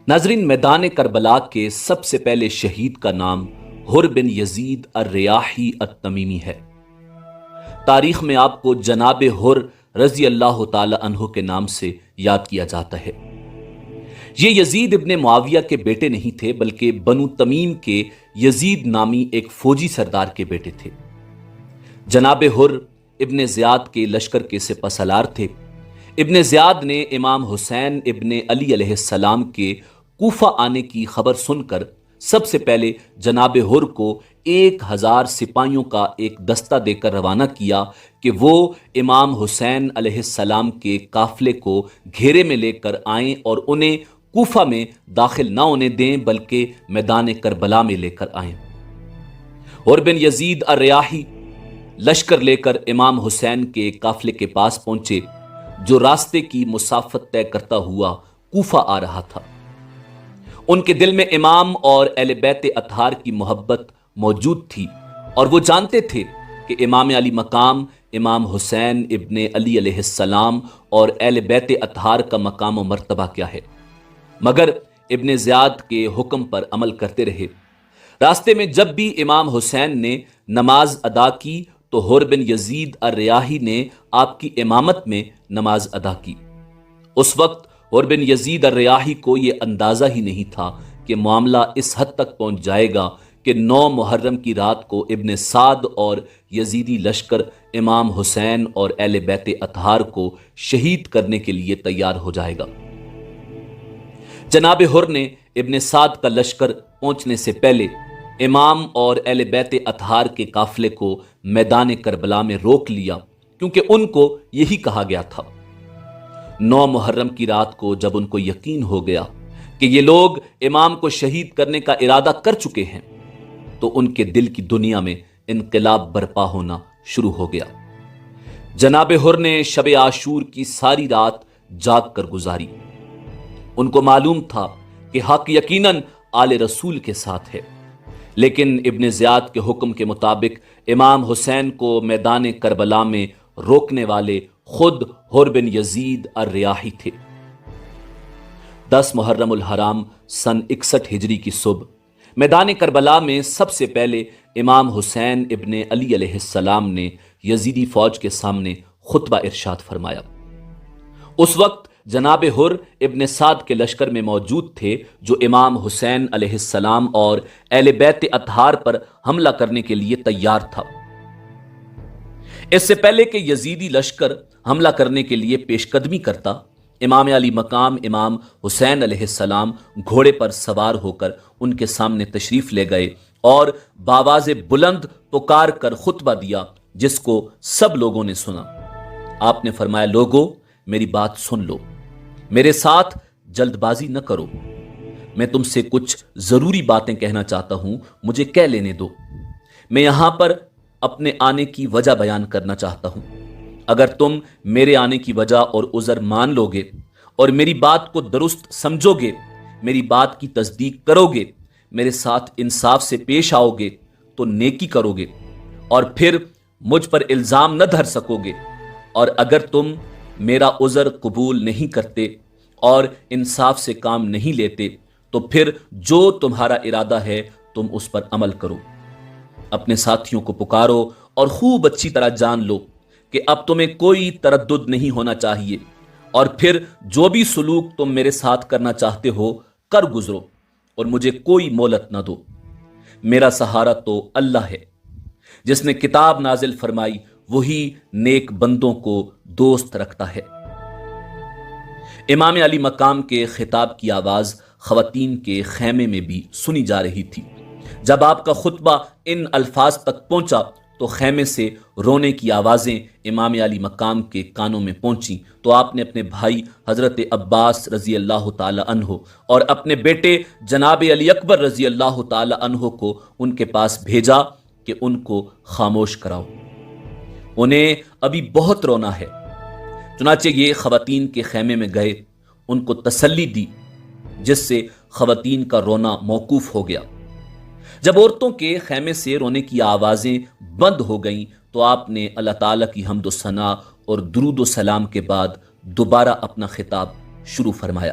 ناظرین، میدان کربلا کے سب سے پہلے شہید کا نام حر بن یزید الریاحی التمیمی ہے۔ تاریخ میں آپ کو جناب حر رضی اللہ تعالی عنہ کے نام سے یاد کیا جاتا ہے۔ یہ یزید ابن معاویہ کے بیٹے نہیں تھے، بلکہ بنو تمیم کے یزید نامی ایک فوجی سردار کے بیٹے تھے۔ جناب حر ابن زیاد کے لشکر کے سپہ سالار تھے۔ ابن زیاد نے امام حسین ابن علی علیہ السلام کے کوفہ آنے کی خبر سن کر سب سے پہلے جناب حر کو 1000 سپاہیوں کا ایک دستہ دے کر روانہ کیا کہ وہ امام حسین علیہ السلام کے قافلے کو گھیرے میں لے کر آئیں اور انہیں کوفہ میں داخل نہ ہونے دیں، بلکہ میدان کربلا میں لے کر آئیں۔ حر بن یزید الریاحی لشکر لے کر امام حسین کے قافلے کے پاس پہنچے، جو راستے کی مسافت طے کرتا ہوا کوفہ آ رہا تھا۔ ان کے دل میں امام اور اہل بیت اطہار کی محبت موجود تھی، اور وہ جانتے تھے کہ امام علی مقام، امام حسین ابن علی علیہ السلام اور اہل بیت اطہار کا مقام و مرتبہ کیا ہے، مگر ابن زیاد کے حکم پر عمل کرتے رہے۔ راستے میں جب بھی امام حسین نے نماز ادا کی تو حر بن یزید الریاحی نے آپ کی امامت میں نماز ادا کی۔ اس وقت حر بن یزید الریاحی کو یہ اندازہ ہی نہیں تھا کہ معاملہ اس حد تک پہنچ جائے گا کہ 9 محرم کی رات کو ابن سعد اور یزیدی لشکر امام حسین اور اہل بیت اطہار کو شہید کرنے کے لیے تیار ہو جائے گا۔ جناب حر نے ابن سعد کا لشکر پہنچنے سے پہلے امام اور اہل بیت اطہار کے قافلے کو میدان کربلا میں روک لیا، کیونکہ ان کو یہی کہا گیا تھا۔ 9 محرم کی رات کو جب ان کو یقین ہو گیا کہ یہ لوگ امام کو شہید کرنے کا ارادہ کر چکے ہیں، تو ان کے دل کی دنیا میں انقلاب برپا ہونا شروع ہو گیا۔ جناب حر نے شب عاشور کی ساری رات جاگ کر گزاری۔ ان کو معلوم تھا کہ حق یقیناً آل رسول کے ساتھ ہے، لیکن ابن زیاد کے حکم کے مطابق امام حسین کو میدان کربلا میں روکنے والے خود حر بن یزید الریاحی تھے۔ 10 محرم الحرام سن 61 ہجری کی صبح میدان کربلا میں سب سے پہلے امام حسین ابن علی علیہ السلام نے یزیدی فوج کے سامنے خطبہ ارشاد فرمایا۔ اس وقت جناب حر ابن سعد کے لشکر میں موجود تھے، جو امام حسین علیہ السلام اور اہل بیت اطہار پر حملہ کرنے کے لیے تیار تھا۔ اس سے پہلے کہ یزیدی لشکر حملہ کرنے کے لیے پیش قدمی کرتا، امام علی مقام امام حسین علیہ السلام گھوڑے پر سوار ہو کر ان کے سامنے تشریف لے گئے اور بآواز بلند پکار کر خطبہ دیا، جس کو سب لوگوں نے سنا۔ آپ نے فرمایا، لوگو میری بات سن لو، میرے ساتھ جلد بازی نہ کرو، میں تم سے کچھ ضروری باتیں کہنا چاہتا ہوں، مجھے کہہ لینے دو۔ میں یہاں پر اپنے آنے کی وجہ بیان کرنا چاہتا ہوں۔ اگر تم میرے آنے کی وجہ اور عذر مان لو گے اور میری بات کو درست سمجھو گے، میری بات کی تصدیق کرو گے، میرے ساتھ انصاف سے پیش آؤ گے تو نیکی کرو گے، اور پھر مجھ پر الزام نہ دھر سکو گے، اور اگر تم میرا عذر قبول نہیں کرتے اور انصاف سے کام نہیں لیتے تو پھر جو تمہارا ارادہ ہے تم اس پر عمل کرو۔ اپنے ساتھیوں کو پکارو اور خوب اچھی طرح جان لو کہ اب تمہیں کوئی تردد نہیں ہونا چاہیے، اور پھر جو بھی سلوک تم میرے ساتھ کرنا چاہتے ہو کر گزرو، اور مجھے کوئی مہلت نہ دو۔ میرا سہارا تو اللہ ہے، جس نے کتاب نازل فرمائی وہی نیک بندوں کو دوست رکھتا ہے۔ امام علی مقام کے خطاب کی آواز خواتین کے خیمے میں بھی سنی جا رہی تھی۔ جب آپ کا خطبہ ان الفاظ تک پہنچا تو خیمے سے رونے کی آوازیں امام علی مقام کے کانوں میں پہنچیں، تو آپ نے اپنے بھائی حضرت عباس رضی اللہ تعالی عنہ اور اپنے بیٹے جناب علی اکبر رضی اللہ تعالی عنہ کو ان کے پاس بھیجا کہ ان کو خاموش کراؤ، انہیں ابھی بہت رونا ہے۔ چنانچہ یہ خواتین کے خیمے میں گئے، ان کو تسلی دی، جس سے خواتین کا رونا موقوف ہو گیا۔ جب عورتوں کے خیمے سے رونے کی آوازیں بند ہو گئیں تو آپ نے اللہ تعالیٰ کی حمد و ثنا اور درود و سلام کے بعد دوبارہ اپنا خطاب شروع فرمایا۔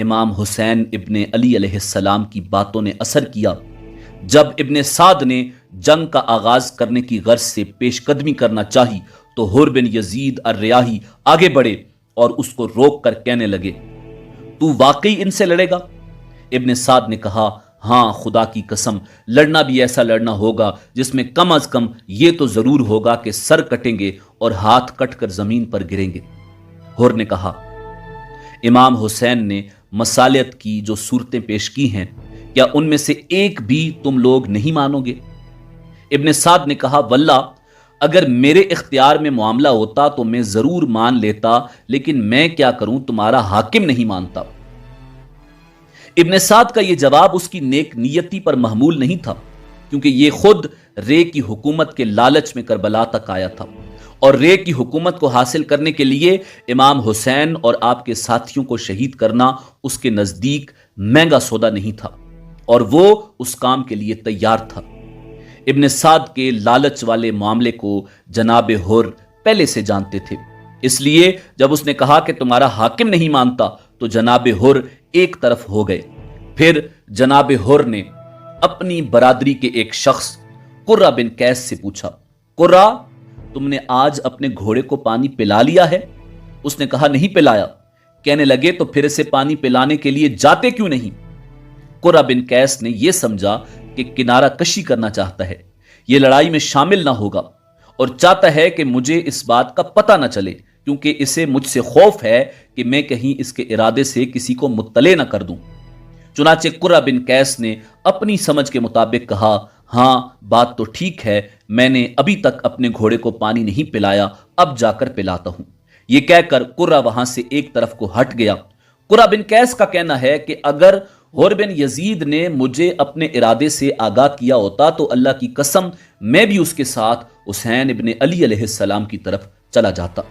امام حسین ابن علی علیہ السلام کی باتوں نے اثر کیا۔ جب ابن سعد نے جنگ کا آغاز کرنے کی غرض سے پیش قدمی کرنا چاہی تو حر بن یزید الریاحی آگے بڑھے اور اس کو روک کر کہنے لگے، تو واقعی ان سے لڑے گا؟ ابن سعد نے کہا، ہاں خدا کی قسم، لڑنا بھی ایسا لڑنا ہوگا جس میں کم از کم یہ تو ضرور ہوگا کہ سر کٹیں گے اور ہاتھ کٹ کر زمین پر گریں گے۔ حر نے کہا، امام حسین نے مصالحت کی جو صورتیں پیش کی ہیں، کیا ان میں سے ایک بھی تم لوگ نہیں مانو گے؟ ابن سعد نے کہا، واللہ اگر میرے اختیار میں معاملہ ہوتا تو میں ضرور مان لیتا، لیکن میں کیا کروں، تمہارا حاکم نہیں مانتا۔ ابن سعد کا یہ جواب اس کی نیک نیتی پر محمول نہیں تھا، کیونکہ یہ خود رے کی حکومت کے لالچ میں کربلا تک آیا تھا، اور رے کی حکومت کو حاصل کرنے کے لیے امام حسین اور آپ کے ساتھیوں کو شہید کرنا اس کے نزدیک مہنگا سودا نہیں تھا، اور وہ اس کام کے لیے تیار تھا۔ ابن سعد کے لالچ والے معاملے کو جناب حر پہلے سے جانتے تھے، اس لیے جب اس نے کہا کہ تمہارا حاکم نہیں مانتا تو جناب حر ایک طرف ہو گئے۔ پھر جناب حر نے اپنی برادری کے ایک شخص قرہ بن قیس سے پوچھا، قرہ، تم نے آج اپنے گھوڑے کو پانی پلا لیا ہے؟ اس نے کہا، نہیں پلایا۔ کہنے لگے، تو پھر اسے پانی پلانے کے لیے جاتے کیوں نہیں؟ قرہ بن قیس نے یہ سمجھا کہ کنارہ کشی کرنا چاہتا ہے، یہ لڑائی میں شامل نہ ہوگا، اور چاہتا ہے کہ مجھے اس بات کا پتہ نہ چلے، کیونکہ اسے مجھ سے خوف ہے کہ میں کہیں اس کے ارادے سے کسی کو مطلع نہ کر دوں۔ چنانچہ قرہ بن قیس نے اپنی سمجھ کے مطابق کہا، ہاں بات تو ٹھیک ہے، میں نے ابھی تک اپنے گھوڑے کو پانی نہیں پلایا، اب جا کر پلاتا ہوں۔ یہ کہہ کر قرہ وہاں سے ایک طرف کو ہٹ گیا۔ قرہ بن قیس کا کہنا ہے کہ اگر حر بن یزید نے مجھے اپنے ارادے سے آگاہ کیا ہوتا تو اللہ کی قسم میں بھی اس کے ساتھ حسین ابن علی علیہ السلام کی طرف چلا جاتا۔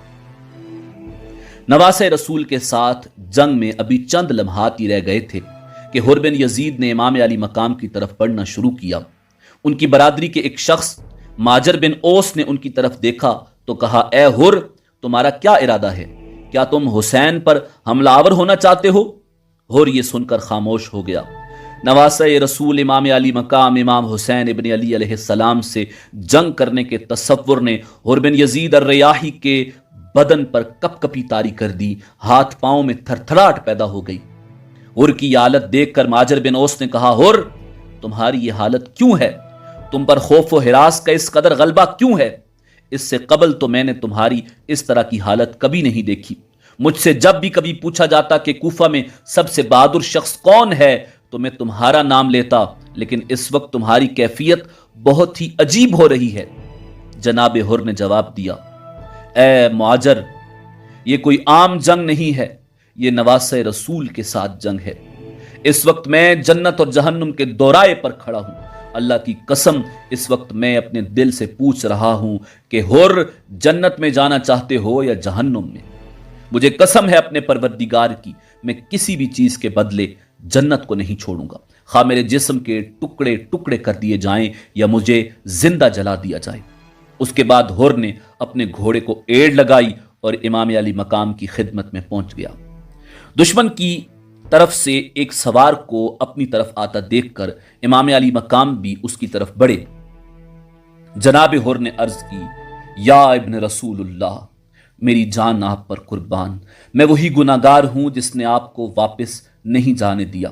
نواسہ رسول کے ساتھ جنگ میں ابھی چند لمحات ہی رہ گئے تھے کہ حر بن یزید نے امام علی مقام کی طرف بڑھنا شروع کیا۔ ان کی برادری کے ایک شخص ماجر بن اوس نے ان کی طرف دیکھا تو کہا، اے حر، تمہارا کیا ارادہ ہے؟ کیا تم حسین پر حملہ آور ہونا چاہتے ہو؟ حر یہ سن کر خاموش ہو گیا۔ نواسہ رسول امام علی مقام امام حسین ابن علی علیہ السلام سے جنگ کرنے کے تصور نے حر بن یزید الریاحی کے بدن پر کپ کپی طاری کر دی، ہاتھ پاؤں میں تھر تھراہٹ پیدا ہو گئی۔ حر کی یہ حالت دیکھ کر ماجر بن اوس نے کہا، حر، تمہاری یہ حالت کیوں ہے؟ تم پر خوف و ہراس کا اس قدر غلبہ کیوں ہے؟ اس سے قبل تو میں نے تمہاری اس طرح کی حالت کبھی نہیں دیکھی۔ مجھ سے جب بھی کبھی پوچھا جاتا کہ کوفہ میں سب سے بہادر شخص کون ہے تو میں تمہارا نام لیتا، لیکن اس وقت تمہاری کیفیت بہت ہی عجیب ہو رہی ہے۔ جناب حر نے جواب دیا، اے معاجر، یہ کوئی عام جنگ نہیں ہے، یہ نواسہ رسول کے ساتھ جنگ ہے۔ اس وقت میں جنت اور جہنم کے دورائے پر کھڑا ہوں۔ اللہ کی قسم اس وقت میں اپنے دل سے پوچھ رہا ہوں کہ حر، جنت میں جانا چاہتے ہو یا جہنم میں؟ مجھے قسم ہے اپنے پروردگار کی، میں کسی بھی چیز کے بدلے جنت کو نہیں چھوڑوں گا، خواہ میرے جسم کے ٹکڑے ٹکڑے کر دیے جائیں یا مجھے زندہ جلا دیا جائے۔ اس کے بعد حر نے اپنے گھوڑے کو ایڑ لگائی اور امام علی مقام کی خدمت میں پہنچ گیا۔ دشمن کی طرف سے ایک سوار کو اپنی طرف آتا دیکھ کر امام علی مقام بھی اس کی طرف بڑھے۔ جناب حر نے عرض کی، یا ابن رسول اللہ، میری جان آپ پر قربان، میں وہی گناہگار ہوں جس نے آپ کو واپس نہیں جانے دیا،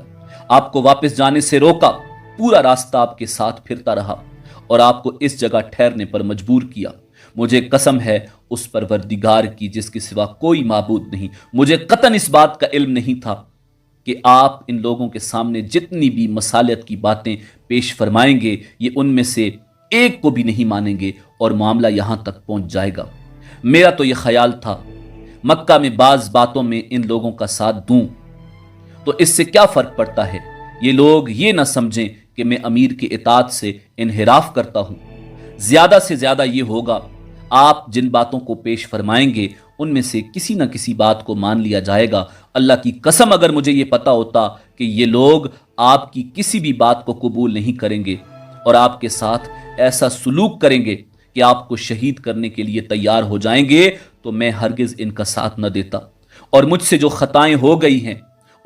آپ کو واپس جانے سے روکا، پورا راستہ آپ کے ساتھ پھرتا رہا اور آپ کو اس جگہ ٹھہرنے پر مجبور کیا۔ مجھے قسم ہے اس پروردگار کی جس کے سوا کوئی معبود نہیں، مجھے قطعاً اس بات کا علم نہیں تھا کہ آپ ان لوگوں کے سامنے جتنی بھی مصالحت کی باتیں پیش فرمائیں گے یہ ان میں سے ایک کو بھی نہیں مانیں گے اور معاملہ یہاں تک پہنچ جائے گا۔ میرا تو یہ خیال تھا مکہ میں بعض باتوں میں ان لوگوں کا ساتھ دوں تو اس سے کیا فرق پڑتا ہے، یہ لوگ یہ نہ سمجھیں کہ میں امیر کی اطاعت سے انحراف کرتا ہوں۔ زیادہ سے زیادہ یہ ہوگا، آپ جن باتوں کو پیش فرمائیں گے ان میں سے کسی نہ کسی بات کو مان لیا جائے گا۔ اللہ کی قسم اگر مجھے یہ پتا ہوتا کہ یہ لوگ آپ کی کسی بھی بات کو قبول نہیں کریں گے اور آپ کے ساتھ ایسا سلوک کریں گے کہ آپ کو شہید کرنے کے لیے تیار ہو جائیں گے تو میں ہرگز ان کا ساتھ نہ دیتا، اور مجھ سے جو خطائیں ہو گئی ہیں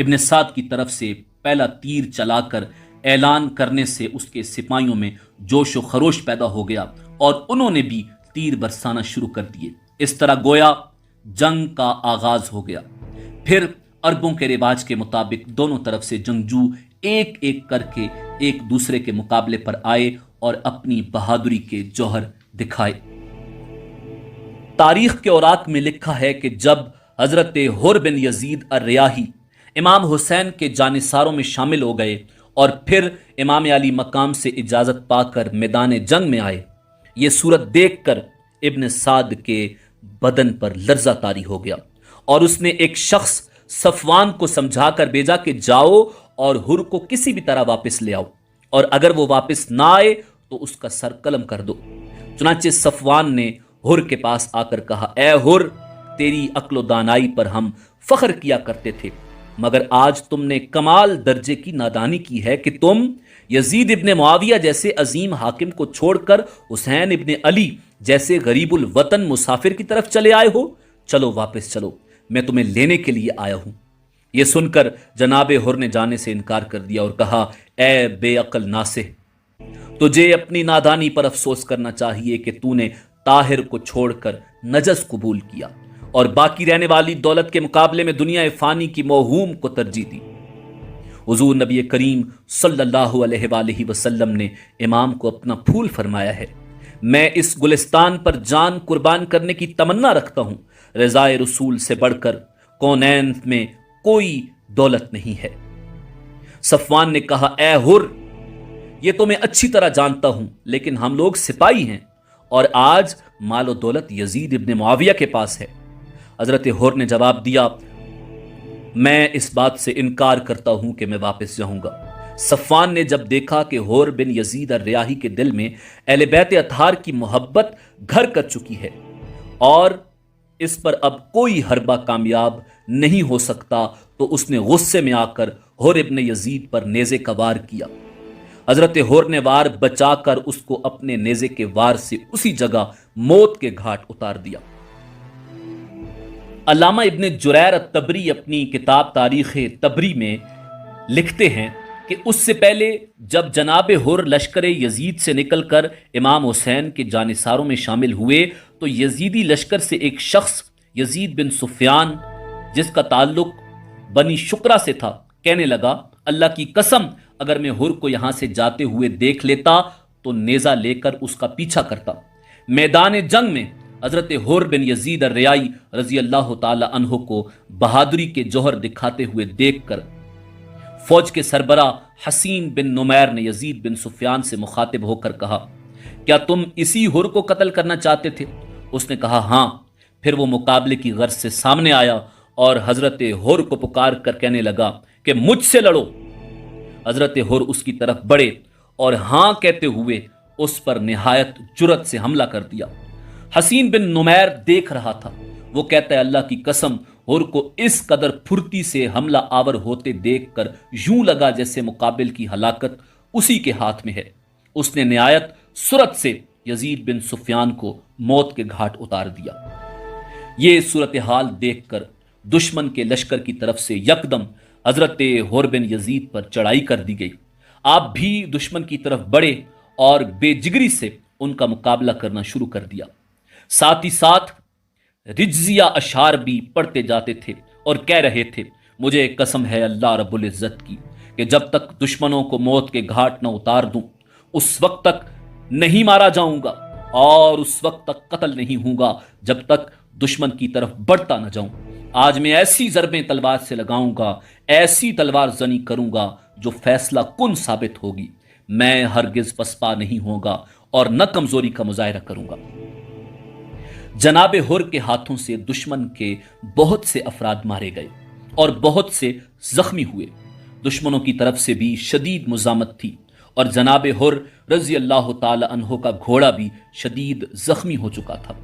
ابن سعد کی طرف سے پہلا تیر چلا کر اعلان کرنے سے اس کے سپاہیوں میں جوش و خروش پیدا ہو گیا اور انہوں نے بھی تیر برسانا شروع کر دیے۔ اس طرح گویا جنگ کا آغاز ہو گیا۔ پھر عربوں کے رواج کے مطابق دونوں طرف سے جنگجو ایک ایک کر کے ایک دوسرے کے مقابلے پر آئے اور اپنی بہادری کے جوہر دکھائے۔ تاریخ کے اوراق میں لکھا ہے کہ جب حضرت حر بن یزید الریاحی امام حسین کے جانثاروں میں شامل ہو گئے اور پھر امام علی مقام سے اجازت پا کر میدان جنگ میں آئے، یہ صورت دیکھ کر ابن سعد کے بدن پر لرزہ طاری ہو گیا اور اس نے ایک شخص صفوان کو سمجھا کر بھیجا کہ جاؤ اور حر کو کسی بھی طرح واپس لے آؤ، اور اگر وہ واپس نہ آئے تو اس کا سر قلم کر دو۔ چنانچہ صفوان نے حر کے پاس آ کر کہا، اے حر، تیری عقل و دانائی پر ہم فخر کیا کرتے تھے، مگر آج تم نے کمال درجے کی نادانی کی ہے کہ تم یزید ابن معاویہ جیسے عظیم حاکم کو چھوڑ کر حسین ابن علی جیسے غریب الوطن مسافر کی طرف چلے آئے ہو۔ چلو واپس چلو، میں تمہیں لینے کے لیے آیا ہوں۔ یہ سن کر جناب حر نے جانے سے انکار کر دیا اور کہا، اے بے عقل ناصح، تجھے اپنی نادانی پر افسوس کرنا چاہیے کہ تو نے طاہر کو چھوڑ کر نجس قبول کیا اور باقی رہنے والی دولت کے مقابلے میں دنیا فانی کی موہوم کو ترجیح دی۔ حضور نبی کریم صلی اللہ علیہ وآلہ وسلم نے امام کو اپنا پھول فرمایا ہے۔ میں اس گلستان پر جان قربان کرنے کی تمنا رکھتا ہوں، رضائے رسول سے بڑھ کر کونین میں کوئی دولت نہیں ہے۔ صفوان نے کہا، اے حر، یہ تو میں اچھی طرح جانتا ہوں، لیکن ہم لوگ سپاہی ہیں اور آج مال و دولت یزید ابن معاویہ کے پاس ہے۔ حضرت حر نے جواب دیا، میں اس بات سے انکار کرتا ہوں کہ میں واپس جاؤں گا۔ صفوان نے جب دیکھا کہ حر بن یزید الریاحی کے دل میں اہل بیت اطہار کی محبت گھر کر چکی ہے اور اس پر اب کوئی حربہ کامیاب نہیں ہو سکتا، تو اس نے غصے میں آ کر حر ابن یزید پر نیزے کا وار کیا۔ حضرت حر نے وار بچا کر اس کو اپنے نیزے کے وار سے اسی جگہ موت کے گھاٹ اتار دیا۔ علامہ ابن جریر الطبری اپنی کتاب تاریخ طبری میں لکھتے ہیں کہ اس سے پہلے جب جناب حر لشکر یزید سے نکل کر امام حسین کے جانثاروں میں شامل ہوئے تو یزیدی لشکر سے ایک شخص یزید بن سفیان، جس کا تعلق بنی شکرہ سے تھا، کہنے لگا، اللہ کی قسم اگر میں حر کو یہاں سے جاتے ہوئے دیکھ لیتا تو نیزہ لے کر اس کا پیچھا کرتا۔ میدان جنگ میں حضرت حر بن یزید الریاحی رضی اللہ تعالی عنہ کو بہادری کے جوہر دکھاتے ہوئے دیکھ کر فوج کے سربراہ حسین بن نمیر نے یزید بن سفیان سے مخاطب ہو کر کہا، کیا تم اسی حر کو قتل کرنا چاہتے تھے؟ اس نے کہا، ہاں۔ پھر وہ مقابلے کی غرض سے سامنے آیا اور حضرت حر کو پکار کر کہنے لگا کہ مجھ سے لڑو۔ حضرت حر اس کی طرف بڑھے اور ہاں کہتے ہوئے اس پر نہایت جرأت سے حملہ کر دیا۔ حسین بن نمیر دیکھ رہا تھا۔ وہ کہتا ہے، اللہ کی قسم حر کو اس قدر پھرتی سے حملہ آور ہوتے دیکھ کر یوں لگا جیسے مقابل کی ہلاکت اسی کے ہاتھ میں ہے۔ اس نے نہایت سرعت سے یزید بن سفیان کو موت کے گھاٹ اتار دیا۔ یہ صورتحال دیکھ کر دشمن کے لشکر کی طرف سے یکدم حضرت حر بن یزید پر چڑھائی کر دی گئی۔ آپ بھی دشمن کی طرف بڑھے اور بے جگری سے ان کا مقابلہ کرنا شروع کر دیا۔ ساتھ ہی ساتھ رجزیہ اشعار بھی پڑھتے جاتے تھے اور کہہ رہے تھے، مجھے قسم ہے اللہ رب العزت کی کہ جب تک دشمنوں کو موت کے گھاٹ نہ اتار دوں اس وقت تک نہیں مارا جاؤں گا اور اس وقت تک قتل نہیں ہوں گا جب تک دشمن کی طرف بڑھتا نہ جاؤں۔ آج میں ایسی ضربیں تلوار سے لگاؤں گا، ایسی تلوار زنی کروں گا جو فیصلہ کن ثابت ہوگی۔ میں ہرگز پسپا نہیں ہوگا اور نہ کمزوری کا مظاہرہ کروں گا۔ جناب حر کے ہاتھوں سے دشمن کے بہت سے افراد مارے گئے اور بہت سے زخمی ہوئے۔ دشمنوں کی طرف سے بھی شدید مزاحمت تھی اور جناب حر رضی اللہ تعالی عنہ کا گھوڑا بھی شدید زخمی ہو چکا تھا۔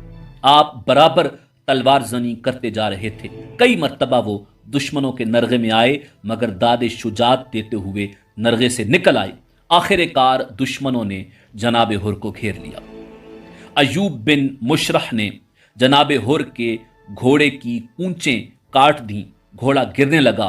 آپ برابر تلوار زنی کرتے جا رہے تھے۔ کئی مرتبہ وہ دشمنوں کے نرغے میں آئے مگر داد شجاعت دیتے ہوئے نرغے سے نکل آئے۔ آخر کار دشمنوں نے جناب حر کو گھیر لیا۔ ایوب بن مشرح نے جناب حر کے گھوڑے کی پونچیں کاٹ دیں، گھوڑا گرنے لگا